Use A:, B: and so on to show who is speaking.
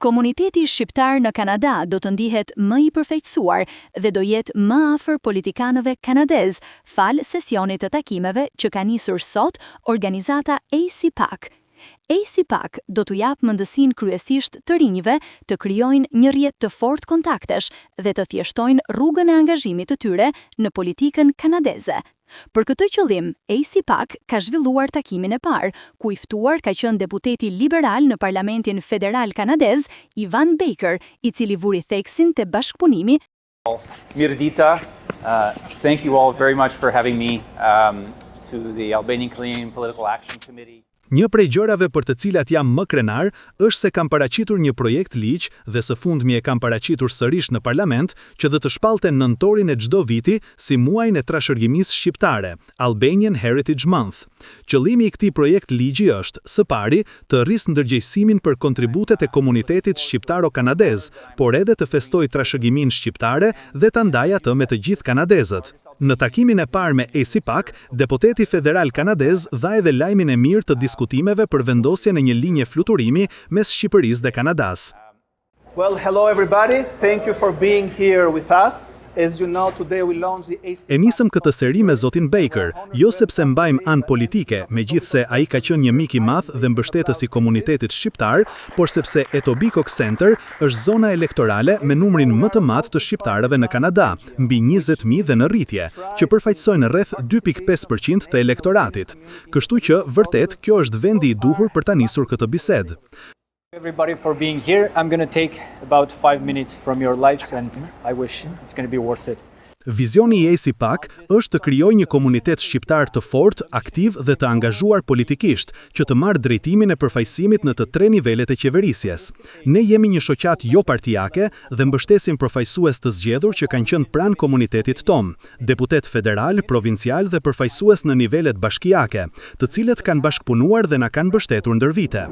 A: Komuniteti shqiptar në Kanada do të ndihet më i përfaqësuar dhe do jetë më afër politikanëve kanadez fal sesionit të takimeve që ka nisur sot organizata ACPAC. ACPAC do t'u japë mundësinë kryesisht të rinjve të krijojnë një rrjet të fortë kontaktesh dhe të thjeshtojnë rrugën e angazhimit të tyre në politikën kanadeze. Për këtë qëllim, ACPAC ka zhvilluar takimin e parë, ku i ftuar ka qenë deputeti liberal në Parlamentin Federal Kanadez, Ivan Baker, i cili vuri theksin te bashkëpunimi.
B: Mirdita, thank you all very much for having me to the Albanian Clean Political Action Committee.
C: Një prej gjërave për të cilat jam më krenar është se kam paraqitur një projekt ligj dhe së fundmi e kam paraqitur sërish në parlament që dhe të shpalte nëntorin e çdo viti si muajin e trashëgimisë shqiptare, Albanian Heritage Month. Qëllimi i këtij projekt ligji është, së pari, të rrisë ndërgjegjësimin për kontributet e komunitetit shqiptaro-kanadez, por edhe të festojë trashëgiminë shqiptare dhe ta ndajë atë me të gjithë kanadezët. Në takimin e parë me ACPAC, deputeti federal kanadez dha edhe lajmin e mirë të diskutimeve për vendosjen e një linje fluturimi mes Shqipërisë dhe Kanadas.
D: Well, hello everybody. Thank you for being here with us. As you know, today we launch the ACPAC.
C: E nisëm këtë seri me zotin Baker, jo sepse mbajmë anë politike, megjithse ai ka qenë një mik i madh dhe mbështetës i komunitetit shqiptar, por sepse Etobicoke Center është zona elektorale me numrin më të madh të shqiptarëve në Kanada, mbi 20.000 dhe në rritje, që përfaqësojnë rreth 2.5% të elektoratit. Kështu që, vërtet, kjo është vendi i duhur për ta nisur këtë bisedë.
B: Everybody for being here. I'm going to take about 5 minutes from your lives and I wish it's going to be worth it.
C: Vizioni i ACPAC është të krijojë një komunitet shqiptar të fortë, aktiv dhe të angazhuar politikisht, që të marrë drejtimin e përfaqësimit në të tre nivelet e qeverisjes. Ne jemi një shoqat jo partijake dhe mbështesim përfaqësues të zgjedhur që kanë qenë pranë komunitetit ton, deputet federal, provincial dhe përfaqësues në nivelet bashkiake, të cilët kanë bashkëpunuar dhe na kanë mbështetur ndër vite.